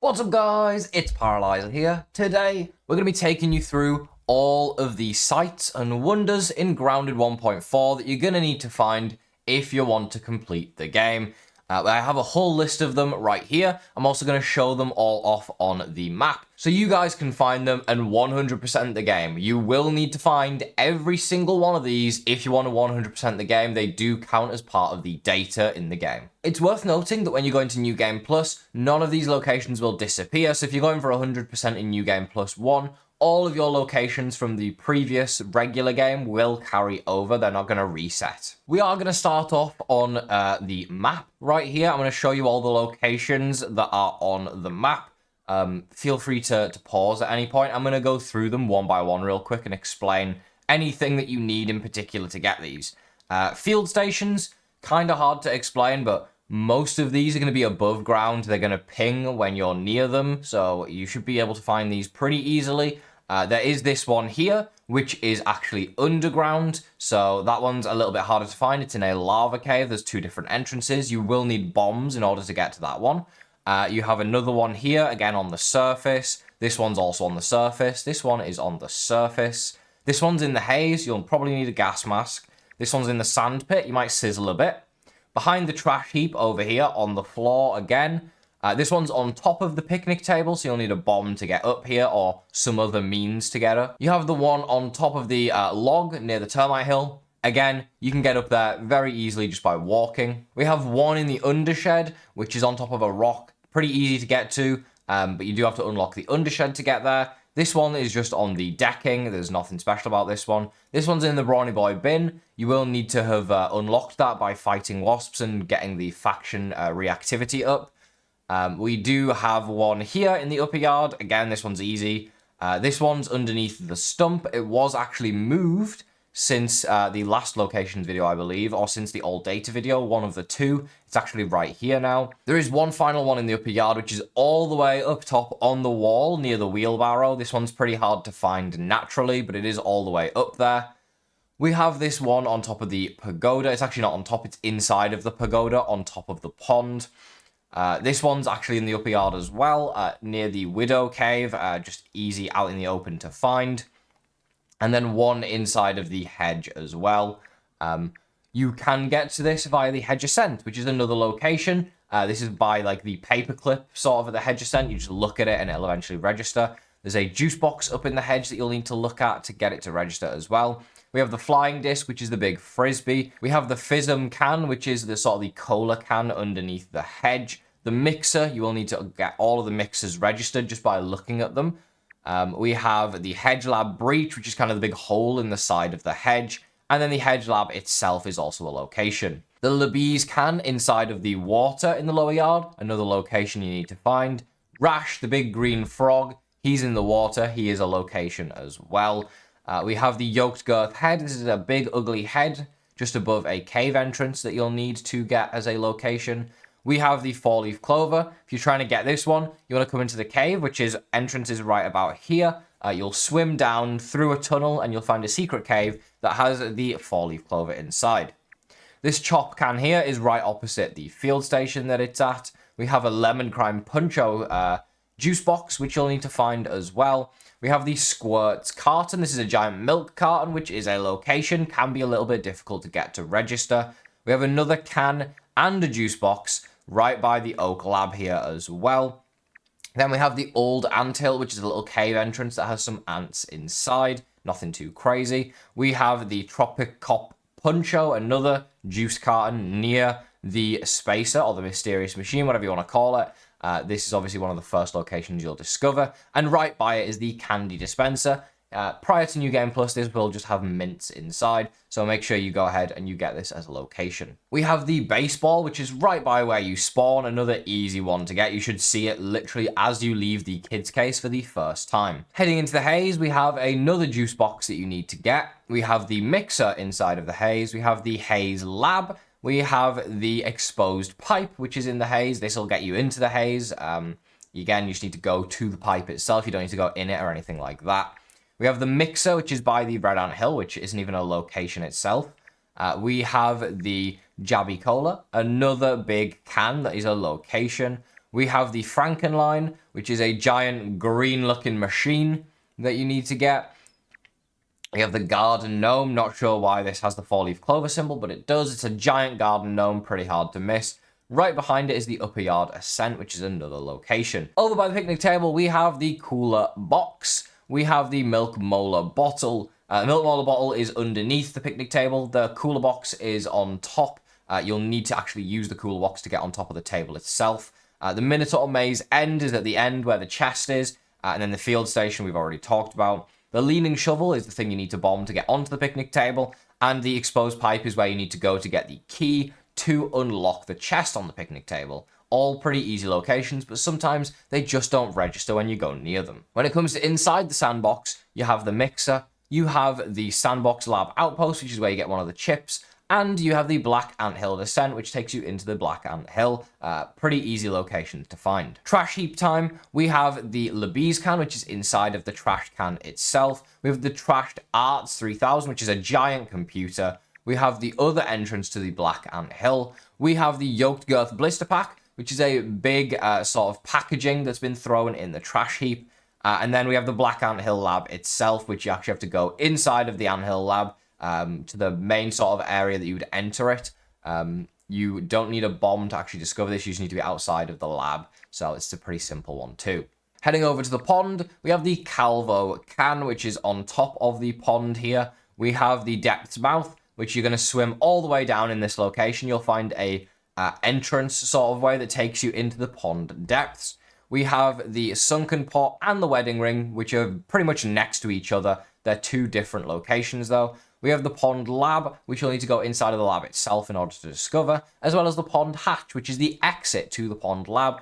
What's up guys, it's Paraly5er here. Today, we're going to be taking you through all of the sights and wonders in Grounded 1.4 that you're going to need to find if you want to complete the game. I have a whole list of them right here. I'm also going to show them all off on the map, so you guys can find them and 100% the game. You will need to find every single one of these if you want to 100% the game. They do count as part of the data in the game. It's worth noting that when you go into New Game Plus, none of these locations will disappear, so if you're going for 100% in New Game Plus 1, all of your locations from the previous regular game will carry over. They're not going to reset. We are going to start off on the map right here. I'm going to show you all the locations that are on the map. Feel free to pause at any point. I'm going to go through them one by one real quick and explain anything that you need in particular to get these. Field stations, kind of hard to explain, but most of these are going to be above ground. They're going to ping when you're near them, so you should be able to find these pretty easily. There is this one here, which is actually underground, so that one's a little bit harder to find. It's in a lava cave. There's two different entrances. You will need bombs in order to get to that one. You have another one here, again on the surface. This one's also on the surface. This one is on the surface. This one's in the haze. You'll probably need a gas mask. This one's in the sand pit. You might sizzle a bit. Behind the trash heap over here on the floor again. This one's on top of the picnic table, so you'll need a bomb to get up here or some other means to get her. You have the one on top of the log near the termite hill. Again, you can get up there very easily just by walking. We have one in the undershed, which is on top of a rock. Pretty easy to get to, but you do have to unlock the undershed to get there. This one is just on the decking. There's nothing special about this one. This one's in the Brawny Boy bin. You will need to have unlocked that by fighting wasps and getting the faction reactivity up. We do have one here in the upper yard. Again, this one's easy. This one's underneath the stump. It was actually moved since the last locations video, I believe, or since the old data video, one of the two. It's actually right here now. There is one final one in the upper yard, which is all the way up top on the wall near the wheelbarrow. This one's pretty hard to find naturally, but it is all the way up there. We have this one on top of the pagoda. It's actually not on top, it's inside of the pagoda on top of the pond. This one's actually in the upper yard as well, near the Widow Cave, just easy out in the open to find. And then one inside of the hedge as well. You can get to this via the hedge ascent, which is another location. This is by like the paperclip sort of at the hedge ascent. You just look at it and it'll eventually register. There's a juice box up in the hedge that you'll need to look at to get it to register as well. We have the flying disc, which is the big frisbee. We have the Fizzum can, which is the sort of the cola can underneath the hedge. The mixer, you will need to get all of the mixers registered just by looking at them. We have the hedge lab breach, which is kind of the big hole in the side of the hedge. And then the hedge lab itself is also a location. The Labies can inside of the water in the lower yard, another location you need to find. Rash, the big green frog, he's in the water. He is a location as well. We have the yoked girth head. This is a big ugly head just above a cave entrance that you'll need to get as a location. We have the four-leaf clover. If you're trying to get this one, you want to come into the cave, which is entrance is right about here. You'll swim down through a tunnel and you'll find a secret cave that has the four-leaf clover inside. This chop can here is right opposite the field station that it's at. We have a lemon crime puncho juice box, which you'll need to find as well. We have the squirts carton. This is a giant milk carton, which is a location. Can be a little bit difficult to get to register. We have another can and a juice box right by the oak lab here as well. Then we have the old anthill, which is a little cave entrance that has some ants inside. Nothing too crazy. We have the Tropic Cop Puncho, another juice carton near the spacer or the mysterious machine, whatever you want to call it. This is obviously one of the first locations you'll discover. And right by it is the candy dispenser. Prior to New Game Plus, this will just have mints inside, so make sure you go ahead and you get this as a location. We have the baseball, which is right by where you spawn, another easy one to get. You should see it literally as you leave the kids case for the first time. Heading into the haze, we have another juice box that you need to get. We have the mixer inside of the haze. We have the haze lab. We have the exposed pipe, which is in the haze. This will get you into the haze. Again, you just need to go to the pipe itself. You don't need to go in it or anything like that. We have the mixer, which is by the Red Ant Hill, which isn't even a location itself. We have the Jabby Cola, another big can that is a location. We have the Frankenline, which is a giant green-looking machine that you need to get. We have the Garden Gnome. Not sure why this has the 4-leaf clover symbol, but it does. It's a giant garden gnome, pretty hard to miss. Right behind it is the Upper Yard Ascent, which is another location. Over by the picnic table, we have the cooler box. We have the Milk Molar bottle. The Milk Molar bottle is underneath the picnic table. The cooler box is on top. You'll need to actually use the cooler box to get on top of the table itself. The Minotaur Maze end is at the end where the chest is. And then the field station we've already talked about. The Leaning Shovel is the thing you need to bomb to get onto the picnic table. And the Exposed Pipe is where you need to go to get the key to unlock the chest on the picnic table. All pretty easy locations, but sometimes they just don't register when you go near them. When it comes to inside the sandbox, you have the mixer, you have the Sandbox Lab Outpost, which is where you get one of the chips, and you have the Black Anthill Descent, which takes you into the Black Anthill. Pretty easy locations to find. Trash heap time, we have the Labise can, which is inside of the trash can itself. We have the Trashed Arts 3000, which is a giant computer. We have the other entrance to the Black Anthill. We have the Yoked Girth Blister Pack, which is a big sort of packaging that's been thrown in the trash heap. And then we have the Black Anthill Lab itself, which you actually have to go inside of the Anthill Lab to the main sort of area that you would enter it. You don't need a bomb to actually discover this. You just need to be outside of the lab. So it's a pretty simple one too. Heading over to the pond, we have the Calvo can, which is on top of the pond here. We have the Depth's Mouth, which you're going to swim all the way down in this location. You'll find a entrance sort of way that takes you into the pond depths. We have the Sunken Pot and the Wedding Ring, which are pretty much next to each other. They're two different locations though. We have the Pond Lab, which you'll need to go inside of the lab itself in order to discover, as well as the Pond Hatch, which is the exit to the Pond Lab.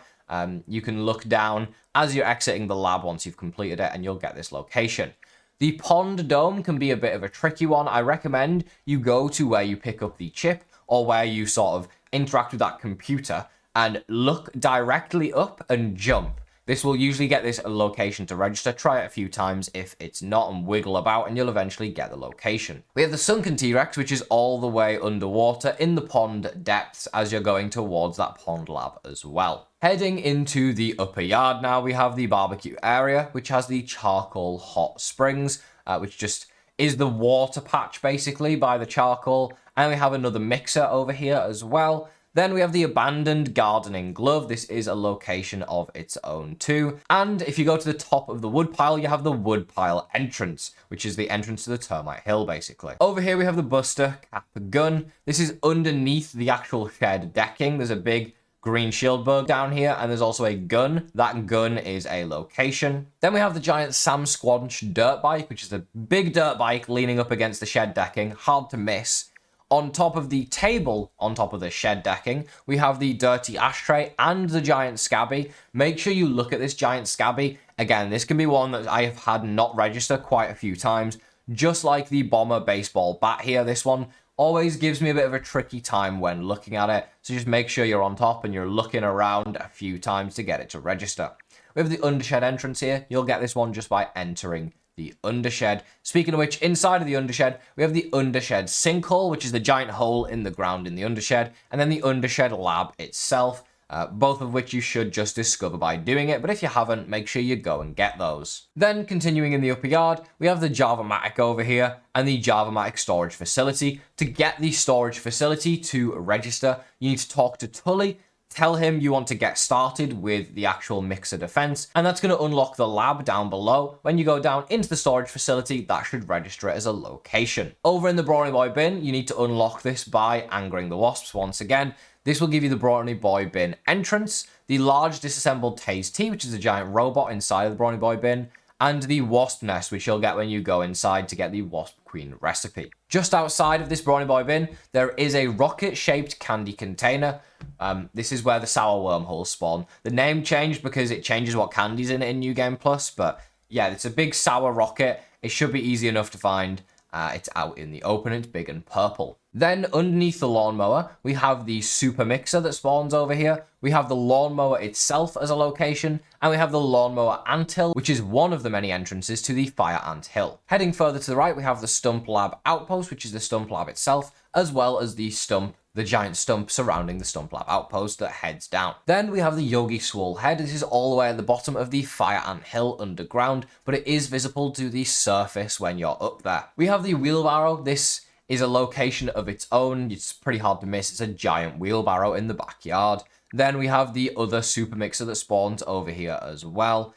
You can look down as you're exiting the lab once you've completed it, and you'll get this location. The Pond Dome can be a bit of a tricky one. I recommend you go to where you pick up the chip, or where you sort of interact with that computer, and look directly up and jump. This will usually get this location to register. Try it a few times if it's not, and wiggle about, and you'll eventually get the location. We have the Sunken T-Rex, which is all the way underwater in the pond depths as you're going towards that pond lab as well. Heading into the upper yard now, we have the barbecue area, which has the charcoal hot springs, which just is the water patch basically by the charcoal. And we have another mixer over here as well. Then we have the abandoned gardening glove. This is a location of its own too. And if you go to the top of the woodpile, you have the woodpile entrance, which is the entrance to the termite hill, basically. Over here, we have the Buster Cap gun. This is underneath the actual shed decking. There's a big green shield bug down here, and there's also a gun. That gun is a location. Then we have the giant Sam Squanch dirt bike, which is a big dirt bike leaning up against the shed decking. Hard to miss. On top of the table, on top of the shed decking, we have the dirty ashtray and the giant scabby. Make sure you look at this giant scabby. Again, this can be one that I have had not register quite a few times. Just like the bomber baseball bat here, this one always gives me a bit of a tricky time when looking at it. So just make sure you're on top and you're looking around a few times to get it to register. We have the undershed entrance here. You'll get this one just by entering the undershed. Speaking of which, inside of the undershed, we have the undershed sinkhole, which is the giant hole in the ground in the undershed, and then the undershed lab itself, both of which you should just discover by doing it, but if you haven't, make sure you go and get those. Then, continuing in the upper yard, we have the Java-Matic over here, and the Java-Matic storage facility. To get the storage facility to register, you need to talk to Tully. Tell him you want to get started with the actual mixer defense, and that's going to unlock the lab down below. When you go down into the storage facility, that should register it as a location. Over in the Brawny Boy bin, you need to unlock this by angering the wasps once again. This will give you the Brawny Boy bin entrance, the large disassembled Tase T, which is a giant robot inside of the Brawny Boy bin, and the wasp nest, which you'll get when you go inside to get the Wasp Queen recipe. Just outside of this Brawny Boy bin, there is a rocket-shaped candy container. This is where the sour wormholes spawn. The name changed because it changes what candy's in it in New Game Plus, but yeah, it's a big sour rocket. It should be easy enough to find. It's out in the open, it's big and purple. Then underneath the lawnmower, we have the super mixer that spawns over here. We have the lawnmower itself as a location, and we have the lawnmower anthill, which is one of the many entrances to the fire ant hill. Heading further to the right, we have the stump lab outpost, which is the stump lab itself, as well as the stump the giant stump surrounding the Stump Lab outpost that heads down. Then we have the Yogi Swole Head. This is all the way at the bottom of the Fire Ant Hill underground, but it is visible to the surface when you're up there. We have the Wheelbarrow. This is a location of its own. It's pretty hard to miss. It's a giant wheelbarrow in the backyard. Then we have the other super mixer that spawns over here as well.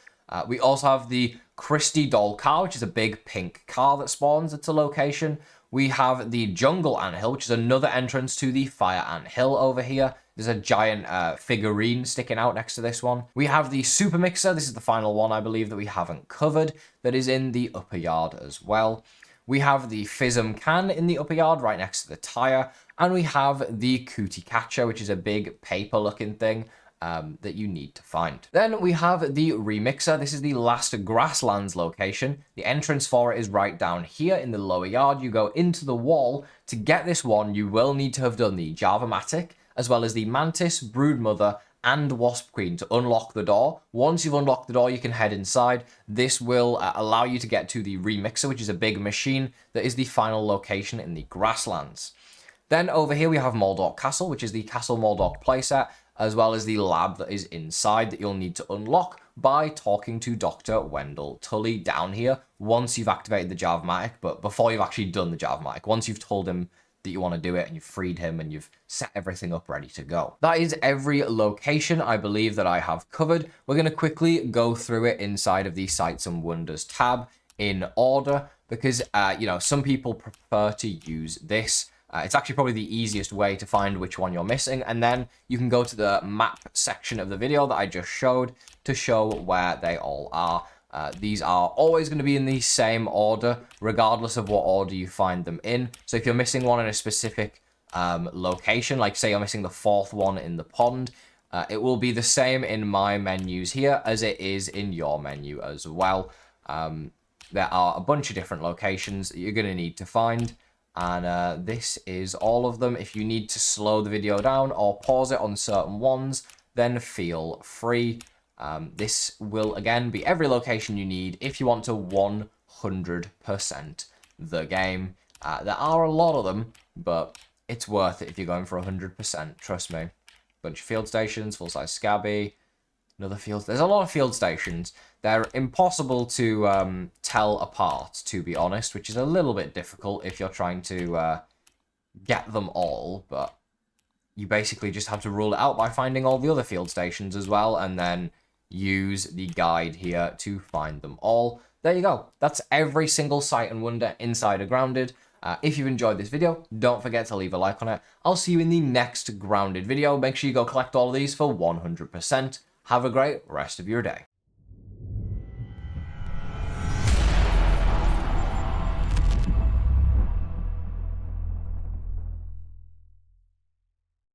We also have the Christie Doll Car, which is a big pink car that spawns at a location. We have the Jungle Anthill, which is another entrance to the Fire Ant Hill over here. There's a giant figurine sticking out next to this one. We have the Super Mixer. This is the final one, I believe, that we haven't covered, that is in the upper yard as well. We have the Fizzum Can in the upper yard right next to the tire. And we have the Cootie Catcher, which is a big paper-looking thing that you need to find. Then we have the Remixer. This is the last grasslands location. The entrance for it is right down here in the lower yard. You go into the wall. To get this one, you will need to have done the Java-Matic, as well as the Mantis, Broodmother, and Wasp Queen to unlock the door. Once you've unlocked the door, you can head inside. This will allow you to get to the Remixer, which is a big machine that is the final location in the grasslands. Then over here we have Moldorc Castle, which is the Castle Moldorc playset, as well as the lab that is inside that you'll need to unlock by talking to Dr. Wendell Tully down here once you've activated the Java-Matic, but before you've actually done the Java-Matic. Once you've told him that you want to do it and you've freed him and you've set everything up ready to go. That is every location I believe that I have covered. We're going to quickly go through it inside of the Sights and Wonders tab in order because, you know, some people prefer to use this. It's actually probably the easiest way to find which one you're missing, and then you can go to the map section of the video that I just showed to show where they all are. These are always going to be in the same order, regardless of what order you find them in. So if you're missing one in a specific location, like say you're missing the fourth one in the pond, it will be the same in my menus here as it is in your menu as well. There are a bunch of different locations that you're going to need to find. And this is all of them. If you need to slow the video down or pause it on certain ones, then feel free. This will, again, be every location you need if you want to 100% the game. There are a lot of them, but it's worth it if you're going for 100%, trust me. Bunch of field stations, full-size Scabby, another field. There's a lot of field stations. They're impossible to tell apart, to be honest, which is a little bit difficult if you're trying to get them all, but you basically just have to rule it out by finding all the other field stations as well, and then use the guide here to find them all. There you go. That's every single sight and wonder inside of Grounded. If you've enjoyed this video, don't forget to leave a like on it. I'll see you in the next Grounded video. Make sure you go collect all of these for 100%. Have a great rest of your day.